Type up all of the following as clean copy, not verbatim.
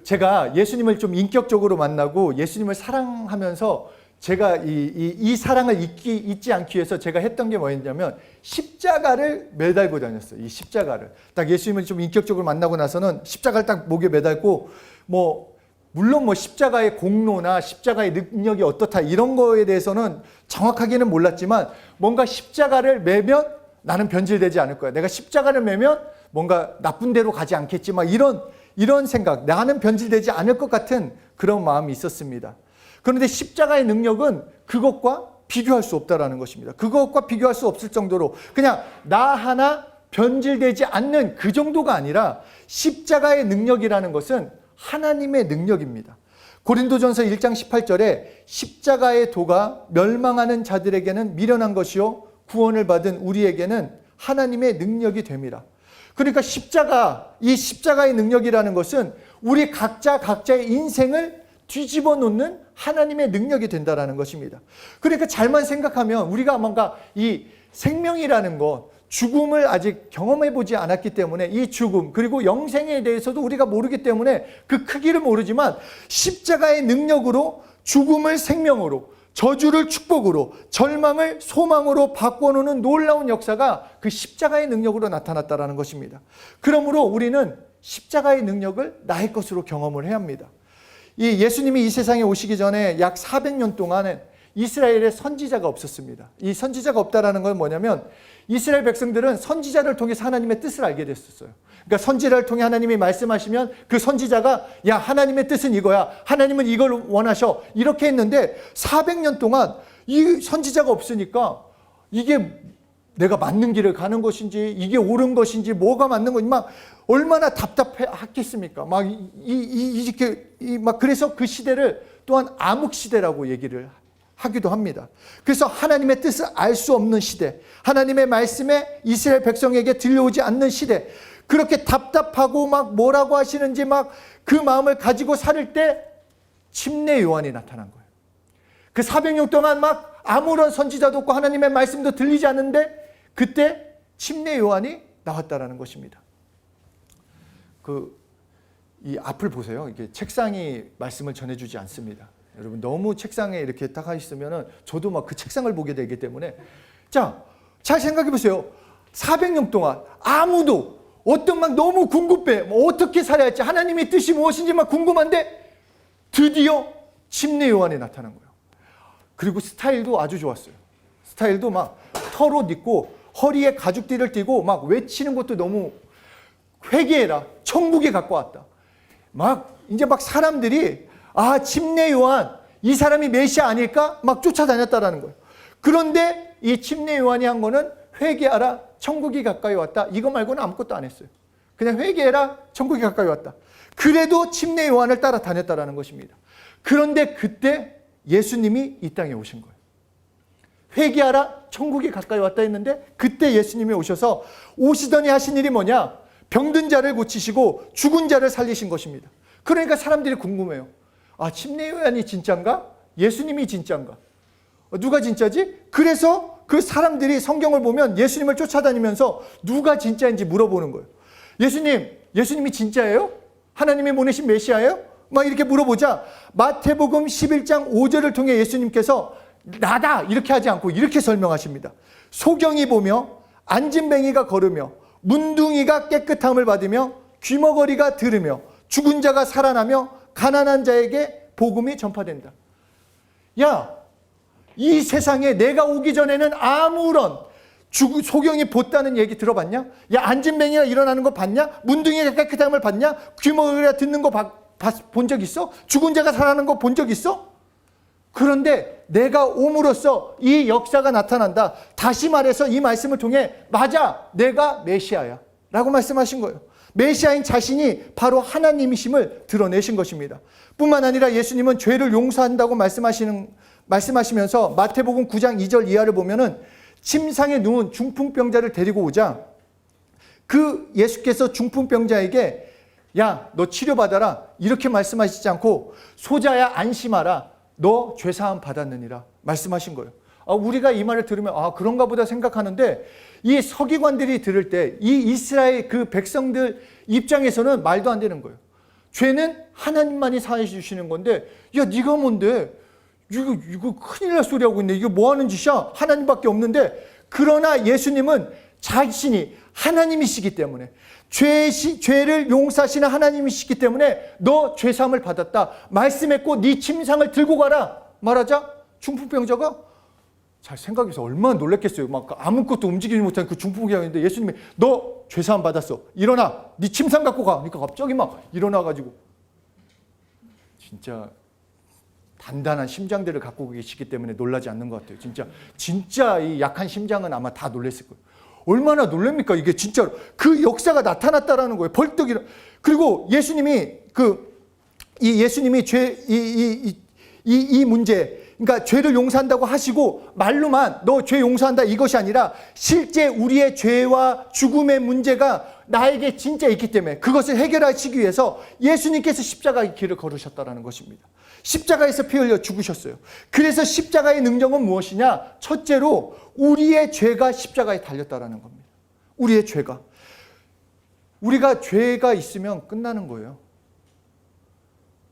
제가 예수님을 좀 인격적으로 만나고 예수님을 사랑하면서 제가 이 사랑을 잊지 않기 위해서 제가 했던 게 뭐였냐면 십자가를 매달고 다녔어요. 이 십자가를. 딱 예수님을 좀 인격적으로 만나고 나서는 십자가를 딱 목에 매달고 물론 십자가의 공로나 십자가의 능력이 어떻다 이런 거에 대해서는 정확하게는 몰랐지만 뭔가 십자가를 매면 나는 변질되지 않을 거야. 내가 십자가를 매면 뭔가 나쁜 데로 가지 않겠지. 막 이런 생각, 나는 변질되지 않을 것 같은 그런 마음이 있었습니다. 그런데 십자가의 능력은 그것과 비교할 수 없다라는 것입니다. 그것과 비교할 수 없을 정도로 그냥 나 하나 변질되지 않는 그 정도가 아니라 십자가의 능력이라는 것은 하나님의 능력입니다. 고린도전서 1장 18절에 십자가의 도가 멸망하는 자들에게는 미련한 것이요 구원을 받은 우리에게는 하나님의 능력이 됩니다. 그러니까 이 십자가의 능력이라는 것은 우리 각자의 인생을 뒤집어 놓는 하나님의 능력이 된다는 것입니다. 그러니까 잘만 생각하면 우리가 뭔가 이 생명이라는 것, 죽음을 아직 경험해 보지 않았기 때문에 이 죽음 그리고 영생에 대해서도 우리가 모르기 때문에 그 크기를 모르지만 십자가의 능력으로 죽음을 생명으로, 저주를 축복으로, 절망을 소망으로 바꿔놓는 놀라운 역사가 그 십자가의 능력으로 나타났다는 것입니다. 그러므로 우리는 십자가의 능력을 나의 것으로 경험을 해야 합니다. 이 예수님이 이 세상에 오시기 전에 약 400년 동안은 이스라엘에 선지자가 없었습니다. 이 선지자가 없다라는 건 뭐냐면 이스라엘 백성들은 선지자를 통해서 하나님의 뜻을 알게 됐었어요. 그러니까 선지자를 통해 하나님이 말씀하시면 그 선지자가 야 하나님의 뜻은 이거야. 하나님은 이걸 원하셔. 이렇게 했는데 400년 동안 이 선지자가 없으니까 이게 내가 맞는 길을 가는 것인지 이게 옳은 것인지 뭐가 맞는 건지 막 얼마나 답답했겠습니까? 그래서 그 시대를 또한 암흑 시대라고 얘기를 하기도 합니다. 그래서 하나님의 뜻을 알 수 없는 시대, 하나님의 말씀에 이스라엘 백성에게 들려오지 않는 시대, 그렇게 답답하고 막 뭐라고 하시는지 막 그 마음을 가지고 살을 때 침례 요한이 나타난 거예요. 그 400년 동안 막 아무런 선지자도 없고 하나님의 말씀도 들리지 않는데 그때 침례 요한이 나왔다라는 것입니다. 이 앞을 보세요. 이게 책상이 말씀을 전해주지 않습니다. 여러분 너무 책상에 이렇게 딱 있으면은 저도 막 그 책상을 보게 되기 때문에 자, 잘 생각해 보세요. 400년 동안 아무도 막 너무 궁금해. 어떻게 살아야 할지 하나님의 뜻이 무엇인지 막 궁금한데 드디어 침례 요한이 나타난 거예요. 그리고 스타일도 아주 좋았어요. 스타일도 막 털옷 입고 허리에 가죽띠를 띠고 막 외치는 것도 너무 회개해라. 천국에 갖고 왔다. 이제 사람들이 침례 요한 이 사람이 메시아 아닐까? 막 쫓아다녔다라는 거예요. 그런데 이 침례 요한이 한 거는 회개하라. 천국이 가까이 왔다. 이거 말고는 아무것도 안 했어요. 그냥 회개해라. 천국이 가까이 왔다. 그래도 침례 요한을 따라다녔다라는 것입니다. 그런데 그때 예수님이 이 땅에 오신 거예요. 회개하라. 천국이 가까이 왔다 했는데 그때 예수님이 오셔서 오시더니 하신 일이 뭐냐? 병든 자를 고치시고 죽은 자를 살리신 것입니다. 그러니까 사람들이 궁금해요. 침례 요한이 진짜인가? 예수님이 진짜인가? 누가 진짜지? 그래서 그 사람들이 성경을 보면 예수님을 쫓아다니면서 누가 진짜인지 물어보는 거예요. 예수님이 진짜예요? 하나님이 보내신 메시아예요? 막 이렇게 물어보자 마태복음 11장 5절을 통해 예수님께서 나다 이렇게 하지 않고 이렇게 설명하십니다. 소경이 보며 안진뱅이가 걸으며 문둥이가 깨끗함을 받으며 귀머거리가 들으며 죽은 자가 살아나며 가난한 자에게 복음이 전파된다. 이 세상에 내가 오기 전에는 아무런 소경이 봤다는 얘기 들어봤냐? 안진뱅이가 일어나는 거 봤냐? 문둥이가 깨끗함을 봤냐? 귀머거리가 듣는 거 본 적 있어? 죽은 자가 살아나는 거 본 적 있어? 그런데 내가 옴으로써 이 역사가 나타난다. 다시 말해서 이 말씀을 통해 맞아, 내가 메시아야 라고 말씀하신 거예요. 메시아인 자신이 바로 하나님이심을 드러내신 것입니다. 뿐만 아니라 예수님은 죄를 용서한다고 말씀하시면서 마태복음 9장 2절 이하를 보면은 침상에 누운 중풍병자를 데리고 오자 그 예수께서 중풍병자에게 야, 너 치료받아라 이렇게 말씀하시지 않고 소자야 안심하라 너 죄사함 받았느니라 말씀하신 거예요. 우리가 이 말을 들으면 그런가 보다 생각하는데 이 서기관들이 들을 때 이 이스라엘 그 백성들 입장에서는 말도 안 되는 거예요. 죄는 하나님만이 사해 주시는 건데, 야, 네가 뭔데? 이거 큰일 날 소리 하고 있네. 이거 뭐 하는 짓이야? 하나님밖에 없는데. 그러나 예수님은 자신이 하나님이시기 때문에, 죄를 용서하시는 하나님이시기 때문에 너 죄사함을 받았다 말씀했고, 네 침상을 들고 가라 말하자 중풍병자가 잘 생각해서 얼마나 놀랐겠어요. 막 아무것도 움직이지 못한 그 중풍병자인데 예수님이 너 죄사함 받았어, 일어나, 네 침상 갖고 가. 그러니까 갑자기 막 일어나가지고, 진짜 단단한 심장들을 갖고 계시기 때문에 놀라지 않는 것 같아요. 진짜 이 약한 심장은 아마 다 놀랐을 거예요. 얼마나 놀랍니까? 이게 진짜로 그 역사가 나타났다라는 거예요. 벌떡 일어. 그리고 예수님이 예수님이 이 문제, 그러니까 죄를 용서한다고 하시고 말로만 너 죄 용서한다 이것이 아니라 실제 우리의 죄와 죽음의 문제가 나에게 진짜 있기 때문에 그것을 해결하시기 위해서 예수님께서 십자가의 길을 걸으셨다라는 것입니다. 십자가에서 피 흘려 죽으셨어요. 그래서 십자가의 능력은 무엇이냐? 첫째로 우리의 죄가 십자가에 달렸다라는 겁니다. 우리의 죄가. 우리가 죄가 있으면 끝나는 거예요.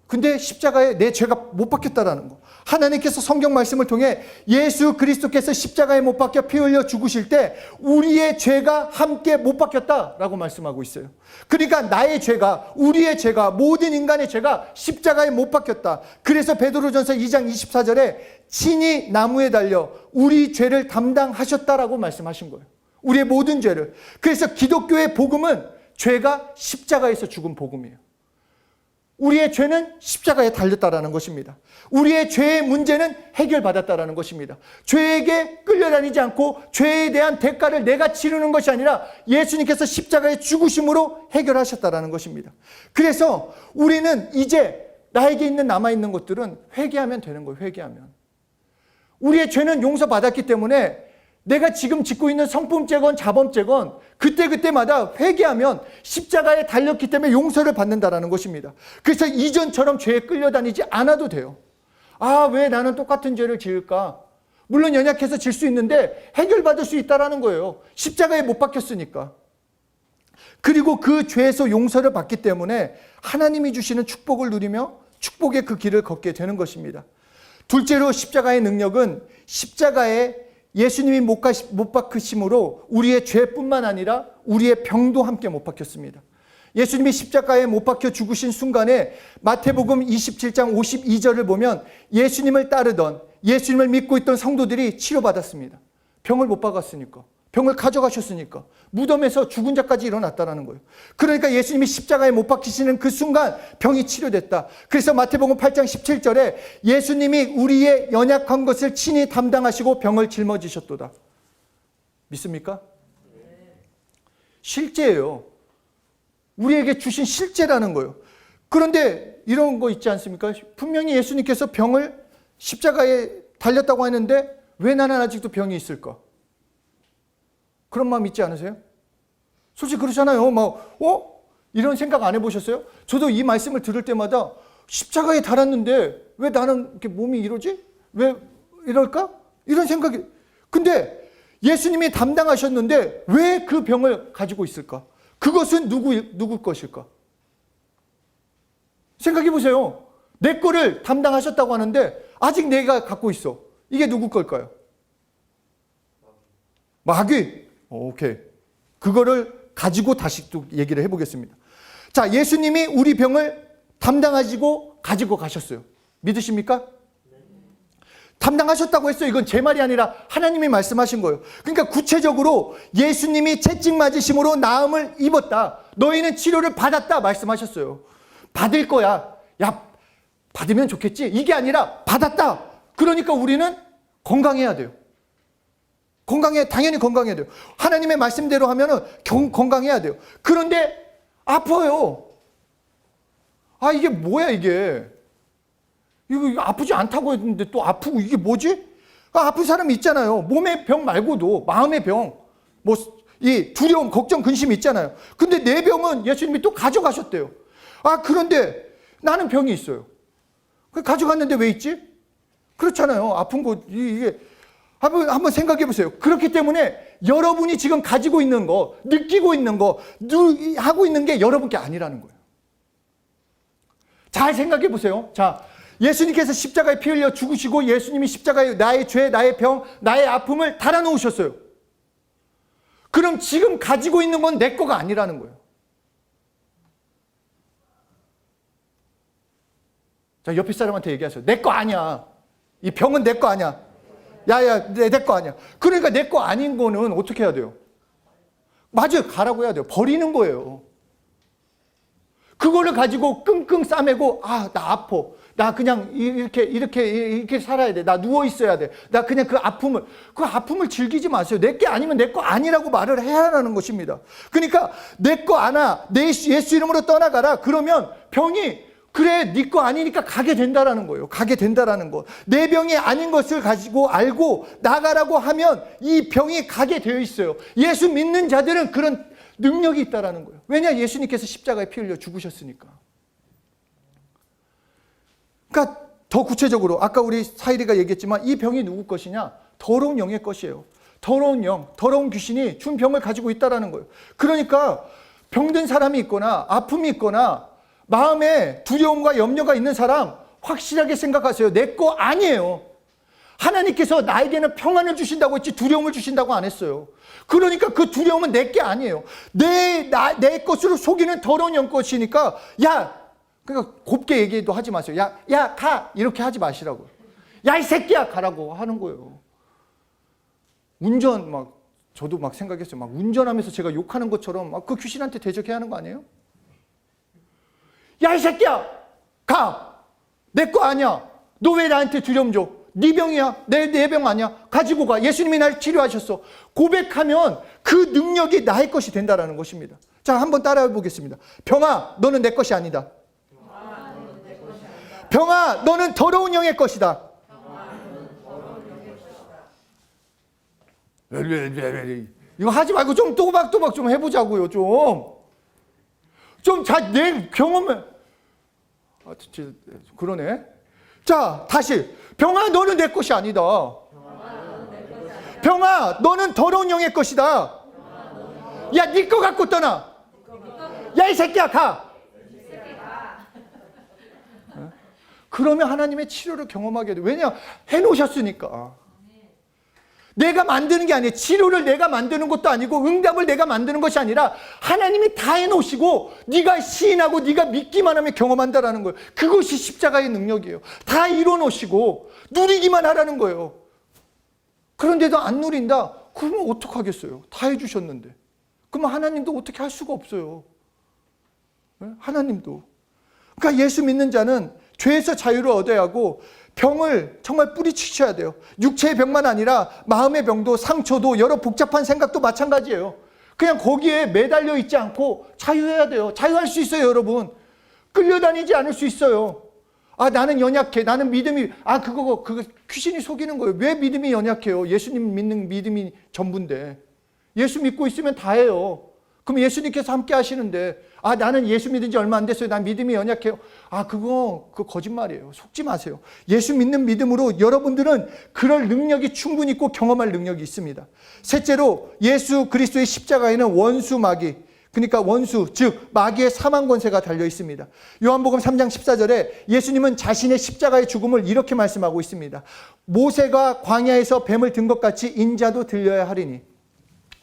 근데 십자가에 내 죄가 못 박혔다라는 거. 하나님께서 성경 말씀을 통해 예수 그리스도께서 십자가에 못 박혀 피 흘려 죽으실 때 우리의 죄가 함께 못 박혔다라고 말씀하고 있어요. 그러니까 나의 죄가, 우리의 죄가, 모든 인간의 죄가 십자가에 못 박혔다. 그래서 베드로전서 2장 24절에 친히 나무에 달려 우리 죄를 담당하셨다라고 말씀하신 거예요. 우리의 모든 죄를. 그래서 기독교의 복음은 죄가 십자가에서 죽은 복음이에요. 우리의 죄는 십자가에 달렸다라는 것입니다. 우리의 죄의 문제는 해결받았다라는 것입니다. 죄에게 끌려다니지 않고 죄에 대한 대가를 내가 치르는 것이 아니라 예수님께서 십자가의 죽으심으로 해결하셨다라는 것입니다. 그래서 우리는 이제 나에게 있는 남아있는 것들은 회개하면 되는 거예요. 회개하면. 우리의 죄는 용서받았기 때문에 내가 지금 짓고 있는 성품죄건 자범죄건 그때마다 회개하면 십자가에 달렸기 때문에 용서를 받는다라는 것입니다. 그래서 이전처럼 죄에 끌려다니지 않아도 돼요. 아, 왜 나는 똑같은 죄를 지을까? 물론 연약해서 질 수 있는데 해결받을 수 있다라는 거예요. 십자가에 못 박혔으니까. 그리고 그 죄에서 용서를 받기 때문에 하나님이 주시는 축복을 누리며 축복의 그 길을 걷게 되는 것입니다. 둘째로 십자가의 능력은 십자가에 예수님이 못 박히심으로 우리의 죄뿐만 아니라 우리의 병도 함께 못 박혔습니다. 예수님이 십자가에 못 박혀 죽으신 순간에 마태복음 27장 52절을 보면 예수님을 따르던, 예수님을 믿고 있던 성도들이 치료받았습니다. 병을 못 박았으니까, 병을 가져가셨으니까, 무덤에서 죽은 자까지 일어났다는 거예요. 그러니까 예수님이 십자가에 못 박히시는 그 순간 병이 치료됐다. 그래서 마태복음 8장 17절에 예수님이 우리의 연약한 것을 친히 담당하시고 병을 짊어지셨도다. 믿습니까? 실제예요. 우리에게 주신 실제라는 거예요. 그런데 이런 거 있지 않습니까? 분명히 예수님께서 병을 십자가에 달렸다고 하는데 왜 나는 아직도 병이 있을까? 그런 마음 있지 않으세요? 솔직히 그렇잖아요. 이런 생각 안 해보셨어요? 저도 이 말씀을 들을 때마다 십자가에 달았는데 왜 나는 이렇게 몸이 이러지? 왜 이럴까? 이런 생각이. 근데 예수님이 담당하셨는데 왜 그 병을 가지고 있을까? 그것은 누구 것일까? 생각해 보세요. 내 거를 담당하셨다고 하는데 아직 내가 갖고 있어. 이게 누구 걸까요? 마귀. 오케이. 그거를 가지고 다시 또 얘기를 해보겠습니다. 자, 예수님이 우리 병을 담당하시고 가지고 가셨어요. 믿으십니까? 담당하셨다고 했어요. 이건 제 말이 아니라 하나님이 말씀하신 거예요. 그러니까 구체적으로 예수님이 채찍 맞으심으로 나음을 입었다. 너희는 치료를 받았다 말씀하셨어요. 받을 거야. 야, 받으면 좋겠지. 이게 아니라 받았다. 그러니까 우리는 건강해야 돼요. 당연히 건강해야 돼요. 하나님의 말씀대로 하면은 건강해야 돼요. 그런데 아파요. 아, 이게 뭐야, 이게. 이거 아프지 않다고 했는데 또 아프고 이게 뭐지? 아픈 사람 있잖아요. 몸의 병 말고도 마음의 병, 이 두려움, 걱정, 근심이 있잖아요. 근데 내 병은 예수님이 또 가져가셨대요. 아, 그런데 나는 병이 있어요. 가져갔는데 왜 있지? 그렇잖아요. 아픈 거, 이게. 한번 생각해 보세요. 그렇기 때문에 여러분이 지금 가지고 있는 거, 느끼고 있는 거, 하고 있는 게 여러분 게 아니라는 거예요. 잘 생각해 보세요. 자, 예수님께서 십자가에 피 흘려 죽으시고 예수님이 십자가에 나의 죄, 나의 병, 나의 아픔을 달아놓으셨어요. 그럼 지금 가지고 있는 건 내 거가 아니라는 거예요. 자, 옆에 사람한테 얘기하세요. 내 거 아니야. 이 병은 내 거 아니야. 야야, 내 거 아니야. 그러니까 내 거 아닌 거는 어떻게 해야 돼요? 맞아요. 가라고 해야 돼요. 버리는 거예요. 그거를 가지고 끙끙 싸매고, 아, 나 아파. 나 그냥 이렇게 살아야 돼. 나 누워 있어야 돼. 나 그냥 그 아픔을 즐기지 마세요. 내 게 아니면 내 거 아니라고 말을 해야 하는 것입니다. 그러니까 내 거 아나, 예수 이름으로 떠나가라. 그러면 병이 그래, 네 거 아니니까 가게 된다라는 거예요. 가게 된다라는 거. 내 병이 아닌 것을 가지고 알고 나가라고 하면 이 병이 가게 되어 있어요. 예수 믿는 자들은 그런 능력이 있다라는 거예요. 왜냐? 예수님께서 십자가에 피 흘려 죽으셨으니까. 그러니까 더 구체적으로 아까 우리 사이리가 얘기했지만 이 병이 누구 것이냐? 더러운 영의 것이에요. 더러운 영, 더러운 귀신이 준 병을 가지고 있다라는 거예요. 그러니까 병든 사람이 있거나 아픔이 있거나 마음에 두려움과 염려가 있는 사람 확실하게 생각하세요. 내 거 아니에요. 하나님께서 나에게는 평안을 주신다고 했지 두려움을 주신다고 안 했어요. 그러니까 그 두려움은 내 게 아니에요. 내 것으로 속이는 더러운 영 것이니까 그러니까 곱게 얘기도 하지 마세요. 야, 가! 이렇게 하지 마시라고요. 야, 이 새끼야! 가라고 하는 거예요. 저도 생각했어요. 운전하면서 제가 욕하는 것처럼 그 귀신한테 대적해야 하는 거 아니에요? 야, 이 새끼야! 가! 내 거 아니야. 너 왜 나한테 두려움 줘? 네 병이야. 내 병 아니야. 가지고 가. 예수님이 날 치료하셨어. 고백하면 그 능력이 나의 것이 된다라는 것입니다. 자, 한번 따라해 보겠습니다. 병아, 너는 내 것이 아니다. 병아, 너는 더러운 영의 것이다. 이거 하지 말고 좀 또박또박 좀 해보자고요. 내 경험을. 그러네. 자, 다시. 병아, 너는 내 것이 아니다. 병아, 너는 더러운 영의 것이다. 야, 네 거 갖고 떠나. 야, 이 새끼야, 가. 그러면 하나님의 치료를 경험하게 돼. 왜냐? 해놓으셨으니까. 내가 만드는 게 아니에요. 치료를 내가 만드는 것도 아니고 응답을 내가 만드는 것이 아니라 하나님이 다 해놓으시고 네가 시인하고 네가 믿기만 하면 경험한다라는 거예요. 그것이 십자가의 능력이에요. 다 이뤄놓으시고 누리기만 하라는 거예요. 그런데도 안 누린다? 그러면 어떡하겠어요? 다 해주셨는데. 그러면 하나님도 어떻게 할 수가 없어요. 하나님도. 그러니까 예수 믿는 자는 죄에서 자유를 얻어야 하고 병을 정말 뿌리치셔야 돼요. 육체의 병만 아니라 마음의 병도 상처도 여러 복잡한 생각도 마찬가지예요. 그냥 거기에 매달려 있지 않고 자유해야 돼요. 자유할 수 있어요, 여러분. 끌려다니지 않을 수 있어요. 아, 나는 연약해. 나는 믿음이 그거 귀신이 속이는 거예요. 왜 믿음이 연약해요? 예수님 믿는 믿음이 전부인데. 예수 믿고 있으면 다예요. 그럼 예수님께서 함께 하시는데 나는 예수 믿은 지 얼마 안 됐어요. 난 믿음이 연약해요. 그거 거짓말이에요. 속지 마세요. 예수 믿는 믿음으로 여러분들은 그럴 능력이 충분히 있고 경험할 능력이 있습니다. 셋째로 예수 그리스도의 십자가에는 원수 마귀, 그러니까 원수 즉 마귀의 사망 권세가 달려 있습니다. 요한복음 3장 14절에 예수님은 자신의 십자가의 죽음을 이렇게 말씀하고 있습니다. 모세가 광야에서 뱀을 든 것 같이 인자도 들려야 하리니.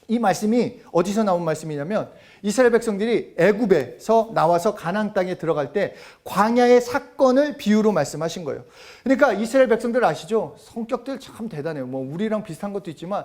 이 말씀이 어디서 나온 말씀이냐면 이스라엘 백성들이 애굽에서 나와서 가나안 땅에 들어갈 때 광야의 사건을 비유로 말씀하신 거예요. 그러니까 이스라엘 백성들 아시죠? 성격들 참 대단해요. 우리랑 비슷한 것도 있지만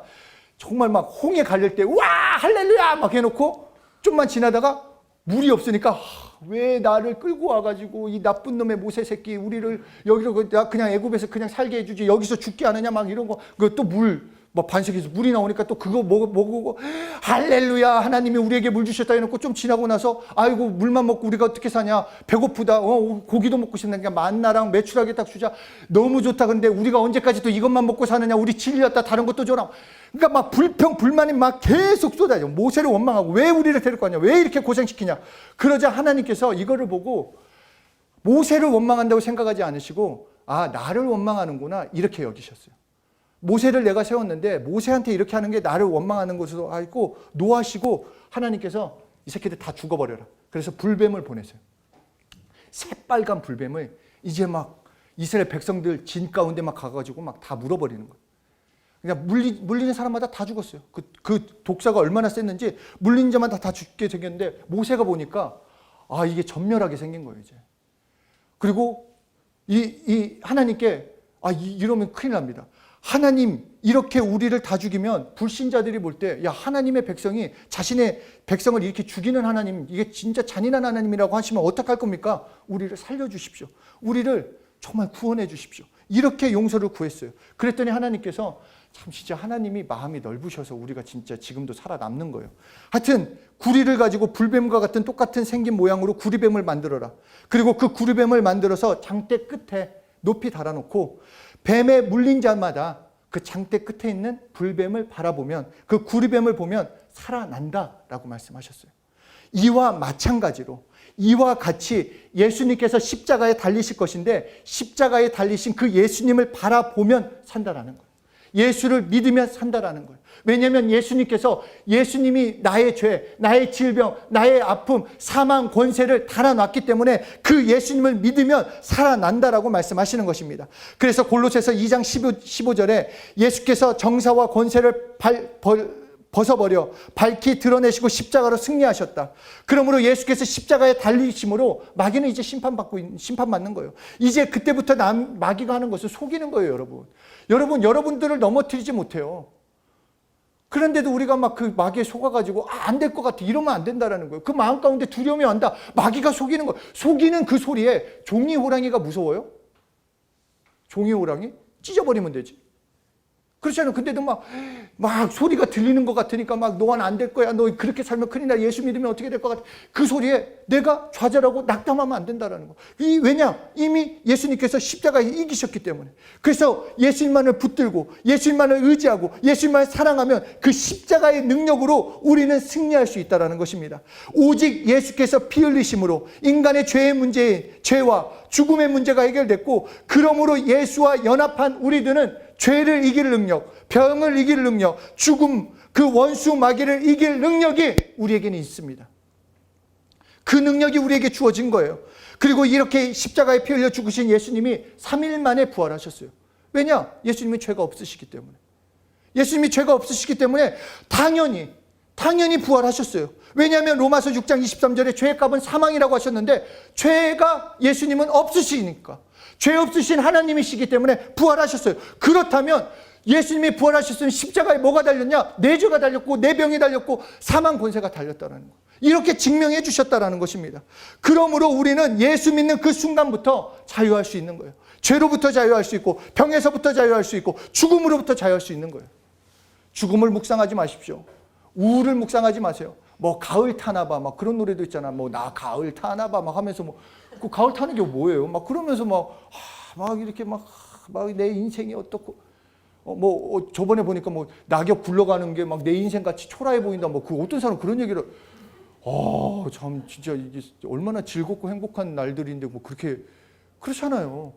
정말 홍해 갈릴 때 와 할렐루야 막 해놓고 좀만 지나다가 물이 없으니까 왜 나를 끌고 와가지고 이 나쁜 놈의 모세 새끼 우리를 여기로 그냥 애굽에서 그냥 살게 해주지 여기서 죽게 하느냐 막 이런 거. 또 물 반석에서 물이 나오니까 또 그거 먹고 할렐루야 하나님이 우리에게 물 주셨다 해놓고 좀 지나고 나서 아이고 물만 먹고 우리가 어떻게 사냐 배고프다 고기도 먹고 싶으니까 만나랑 메추라기 딱 주자 너무 좋다. 근데 우리가 언제까지 또 이것만 먹고 사느냐 우리 질렸다 다른 것도 줘라. 그러니까 불평 불만이 계속 쏟아져. 모세를 원망하고 왜 우리를 데리고 왔냐 왜 이렇게 고생시키냐. 그러자 하나님께서 이거를 보고 모세를 원망한다고 생각하지 않으시고 나를 원망하는구나 이렇게 여기셨어요. 모세를 내가 세웠는데 모세한테 이렇게 하는 게 나를 원망하는 것으로 알고 노하시고 하나님께서 이 새끼들 다 죽어버려라. 그래서 불뱀을 보내세요. 새빨간 불뱀을 이제 막 이스라엘 백성들 진 가운데 막 가가지고 막 다 물어버리는 거예요. 그냥 물리는 사람마다 다 죽었어요. 그 독사가 얼마나 셌는지 물린 자마다 다 죽게 생겼는데 모세가 보니까 이게 전멸하게 생긴 거예요, 이제. 그리고 이 하나님께 이러면 큰일 납니다. 하나님 이렇게 우리를 다 죽이면 불신자들이 볼 때 야, 하나님의 백성이 자신의 백성을 이렇게 죽이는 하나님, 이게 진짜 잔인한 하나님이라고 하시면 어떡할 겁니까? 우리를 살려주십시오. 우리를 정말 구원해 주십시오. 이렇게 용서를 구했어요. 그랬더니 하나님께서 참 진짜 하나님이 마음이 넓으셔서 우리가 진짜 지금도 살아남는 거예요. 하여튼 구리를 가지고 불뱀과 같은 똑같은 생긴 모양으로 구리뱀을 만들어라. 그리고 그 구리뱀을 만들어서 장대 끝에 높이 달아놓고 뱀에 물린 자마다 그 장대 끝에 있는 불뱀을 바라보면, 그 구리뱀을 보면 살아난다라고 말씀하셨어요. 이와 마찬가지로, 이와 같이 예수님께서 십자가에 달리실 것인데 십자가에 달리신 그 예수님을 바라보면 산다라는 거예요. 예수를 믿으면 산다라는 거예요. 왜냐하면 예수님이 나의 죄, 나의 질병, 나의 아픔, 사망, 권세를 달아놨기 때문에 그 예수님을 믿으면 살아난다라고 말씀하시는 것입니다. 그래서 골로새서 2장 15절에 예수께서 정사와 권세를 벗어버려 밝히 드러내시고 십자가로 승리하셨다. 그러므로 예수께서 십자가에 달리심으로 마귀는 이제 심판받는 거예요. 이제 그때부터 마귀가 하는 것을 속이는 거예요, 여러분. 여러분들을 넘어뜨리지 못해요. 그런데도 우리가 막 그 마귀에 속아가지고 안 될 것 같아, 이러면 안 된다라는 거예요. 그 마음 가운데 두려움이 온다. 마귀가 속이는 거예요. 속이는 그 소리에 종이 호랑이가 무서워요? 종이 호랑이? 찢어버리면 되지. 그렇잖아요. 근데도 막 소리가 들리는 것 같으니까 막 너는 안 될 거야. 너 그렇게 살면 큰일 나. 예수 믿으면 어떻게 될 것 같아. 그 소리에 내가 좌절하고 낙담하면 안 된다라는 거. 왜냐? 이미 예수님께서 십자가에 이기셨기 때문에. 그래서 예수님만을 붙들고 예수님만을 의지하고 예수님만을 사랑하면 그 십자가의 능력으로 우리는 승리할 수 있다는 것입니다. 오직 예수께서 피 흘리심으로 인간의 죄의 문제인 죄와 죽음의 문제가 해결됐고, 그러므로 예수와 연합한 우리들은 죄를 이길 능력, 병을 이길 능력, 죽음, 그 원수 마귀를 이길 능력이 우리에게는 있습니다. 그 능력이 우리에게 주어진 거예요. 그리고 이렇게 십자가에 피 흘려 죽으신 예수님이 3일 만에 부활하셨어요. 왜냐? 예수님이 죄가 없으시기 때문에. 예수님이 죄가 없으시기 때문에 당연히 부활하셨어요. 왜냐하면 로마서 6장 23절에 죄의 값은 사망이라고 하셨는데 죄가 예수님은 없으시니까, 죄 없으신 하나님이시기 때문에 부활하셨어요. 그렇다면 예수님이 부활하셨으면 십자가에 뭐가 달렸냐? 내 죄가 달렸고 내 병이 달렸고 사망 권세가 달렸다는 거. 이렇게 증명해 주셨다는 것입니다. 그러므로 우리는 예수 믿는 그 순간부터 자유할 수 있는 거예요. 죄로부터 자유할 수 있고 병에서부터 자유할 수 있고 죽음으로부터 자유할 수 있는 거예요. 죽음을 묵상하지 마십시오. 우울을 묵상하지 마세요. 뭐 가을 타나봐 막 그런 노래도 있잖아. 뭐 나 가을 타나봐 막 하면서 그 가을 타는 게 뭐예요? 막 그러면서 막 이렇게 막 내 인생이 어떻고 저번에 보니까 낙엽 굴러가는 게 막 내 인생 같이 초라해 보인다. 그 어떤 사람 그런 얘기를 참 진짜 이게 얼마나 즐겁고 행복한 날들인데 그렇잖아요.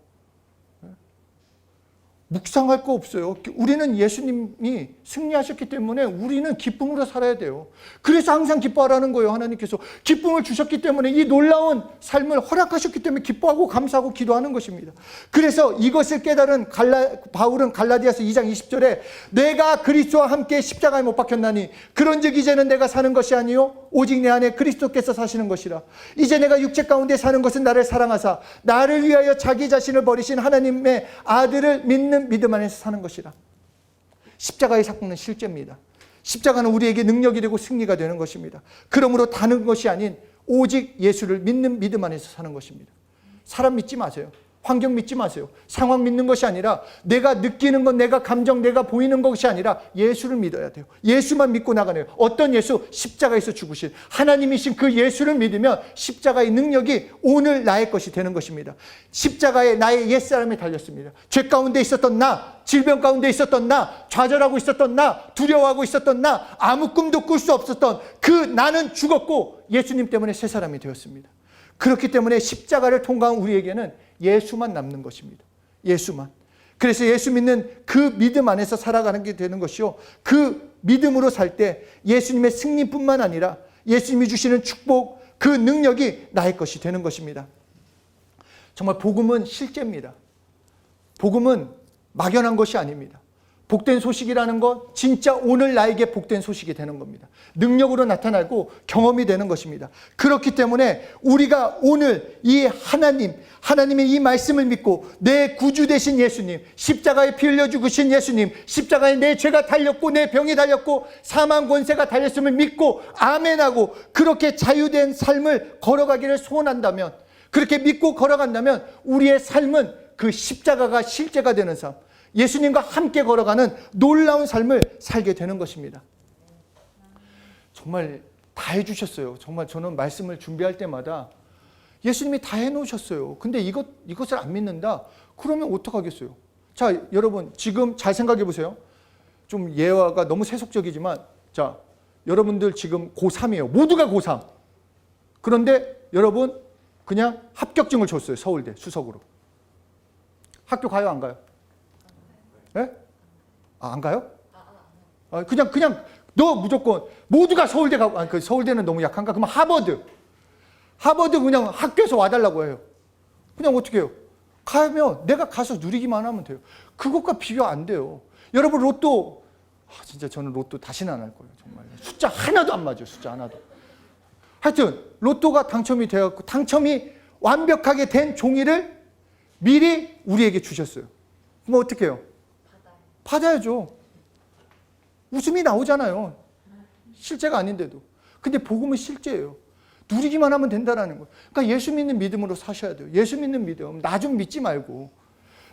묵상할 거 없어요. 우리는 예수님이 승리하셨기 때문에 우리는 기쁨으로 살아야 돼요. 그래서 항상 기뻐하라는 거예요. 하나님께서 기쁨을 주셨기 때문에, 이 놀라운 삶을 허락하셨기 때문에 기뻐하고 감사하고 기도하는 것입니다. 그래서 이것을 깨달은 바울은 갈라디아서 2장 20절에 내가 그리스도와 함께 십자가에 못 박혔나니 그런즉 이제는 내가 사는 것이 아니요 오직 내 안에 그리스도께서 사시는 것이라. 이제 내가 육체 가운데 사는 것은 나를 사랑하사 나를 위하여 자기 자신을 버리신 하나님의 아들을 믿는 믿음 안에서 사는 것이라. 십자가의 사건은 실제입니다. 십자가는 우리에게 능력이 되고 승리가 되는 것입니다. 그러므로 다른 것이 아닌 오직 예수를 믿는 믿음 안에서 사는 것입니다. 사람 믿지 마세요. 환경 믿지 마세요. 상황 믿는 것이 아니라, 내가 느끼는 것, 내가 감정, 내가 보이는 것이 아니라 예수를 믿어야 돼요. 예수만 믿고 나가네요. 어떤 예수? 십자가에서 죽으신 하나님이신 그 예수를 믿으면 십자가의 능력이 오늘 나의 것이 되는 것입니다. 십자가에 나의 옛사람이 달렸습니다. 죄 가운데 있었던 나, 질병 가운데 있었던 나, 좌절하고 있었던 나, 두려워하고 있었던 나, 아무 꿈도 꿀 수 없었던 그 나는 죽었고 예수님 때문에 새 사람이 되었습니다. 그렇기 때문에 십자가를 통과한 우리에게는 예수만 남는 것입니다. 예수만. 그래서 예수 믿는 그 믿음 안에서 살아가는 게 되는 것이요, 그 믿음으로 살 때 예수님의 승리뿐만 아니라 예수님이 주시는 축복, 그 능력이 나의 것이 되는 것입니다. 정말 복음은 실제입니다. 복음은 막연한 것이 아닙니다. 복된 소식이라는 것, 진짜 오늘 나에게 복된 소식이 되는 겁니다. 능력으로 나타나고 경험이 되는 것입니다. 그렇기 때문에 우리가 오늘 이 하나님의 이 말씀을 믿고 내 구주 되신 예수님, 십자가에 피 흘려 죽으신 예수님, 십자가에 내 죄가 달렸고 내 병이 달렸고 사망 권세가 달렸음을 믿고 아멘하고 그렇게 자유된 삶을 걸어가기를 소원한다면, 그렇게 믿고 걸어간다면 우리의 삶은 그 십자가가 실제가 되는 삶, 예수님과 함께 걸어가는 놀라운 삶을 살게 되는 것입니다. 정말 다 해주셨어요. 정말 저는 말씀을 준비할 때마다 예수님이 다 해놓으셨어요. 근데 이것을 안 믿는다? 그러면 어떡하겠어요? 자, 여러분 지금 잘 생각해 보세요. 좀 예화가 너무 세속적이지만, 자, 여러분들 지금 고3이에요. 모두가 고3. 그런데 여러분 그냥 합격증을 줬어요. 서울대 수석으로. 학교 가요, 안 가요? 예? 안 가요? 그냥 너 무조건 모두가 서울대 가고, 그 서울대는 너무 약한가? 그러면 하버드 그냥 학교에서 와달라고 해요. 그냥 어떻게 해요? 가면 내가 가서 누리기만 하면 돼요. 그것과 비교 안 돼요. 여러분 로또, 진짜 저는 로또 다시는 안 할 거예요. 정말 숫자 하나도 안 맞아요. 숫자 하나도. 하여튼 로또가 당첨이 되었고 당첨이 완벽하게 된 종이를 미리 우리에게 주셨어요. 그럼 어떻게 해요? 받아야죠. 웃음이 나오잖아요. 실제가 아닌데도. 근데 복음은 실제예요. 누리기만 하면 된다라는 거예요. 그러니까 예수 믿는 믿음으로 사셔야 돼요. 예수 믿는 믿음. 나 좀 믿지 말고.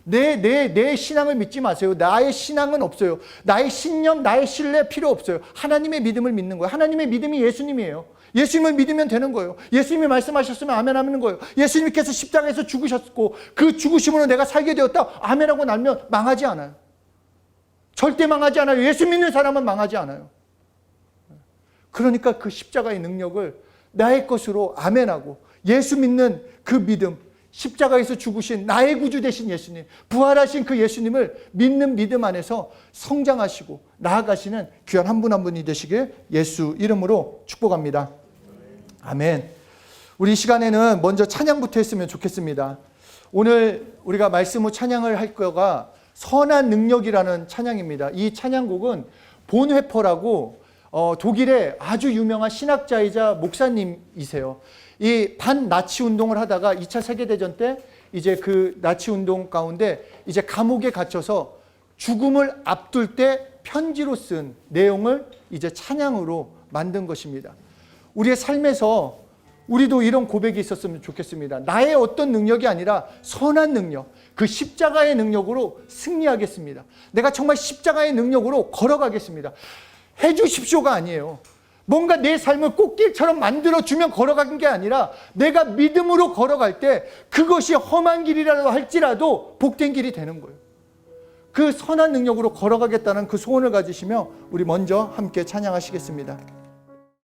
내 신앙을 믿지 마세요. 나의 신앙은 없어요. 나의 신념, 나의 신뢰 필요 없어요. 하나님의 믿음을 믿는 거예요. 하나님의 믿음이 예수님이에요. 예수님을 믿으면 되는 거예요. 예수님이 말씀하셨으면 아멘 하는 거예요. 예수님께서 십자가에서 죽으셨고 그 죽으심으로 내가 살게 되었다. 아멘하고 나면 망하지 않아요. 절대 망하지 않아요. 예수 믿는 사람은 망하지 않아요. 그러니까 그 십자가의 능력을 나의 것으로 아멘하고 예수 믿는 그 믿음, 십자가에서 죽으신 나의 구주 되신 예수님, 부활하신 그 예수님을 믿는 믿음 안에서 성장하시고 나아가시는 귀한 한 분 한 분이 되시길 예수 이름으로 축복합니다. 아멘. 우리 이 시간에는 먼저 찬양부터 했으면 좋겠습니다. 오늘 우리가 말씀 후 찬양을 할 거가 선한 능력이라는 찬양입니다. 이 찬양곡은 본회퍼라고 독일의 아주 유명한 신학자이자 목사님이세요. 이 반나치 운동을 하다가 2차 세계대전 때 이제 그 나치 운동 가운데 이제 감옥에 갇혀서 죽음을 앞둘 때 편지로 쓴 내용을 이제 찬양으로 만든 것입니다. 우리의 삶에서 우리도 이런 고백이 있었으면 좋겠습니다. 나의 어떤 능력이 아니라 선한 능력, 그 십자가의 능력으로 승리하겠습니다. 내가 정말 십자가의 능력으로 걸어가겠습니다. 해주십시오가 아니에요. 뭔가 내 삶을 꽃길처럼 만들어주면 걸어가는 게 아니라 내가 믿음으로 걸어갈 때 그것이 험한 길이라고 할지라도 복된 길이 되는 거예요. 그 선한 능력으로 걸어가겠다는 그 소원을 가지시며 우리 먼저 함께 찬양하시겠습니다.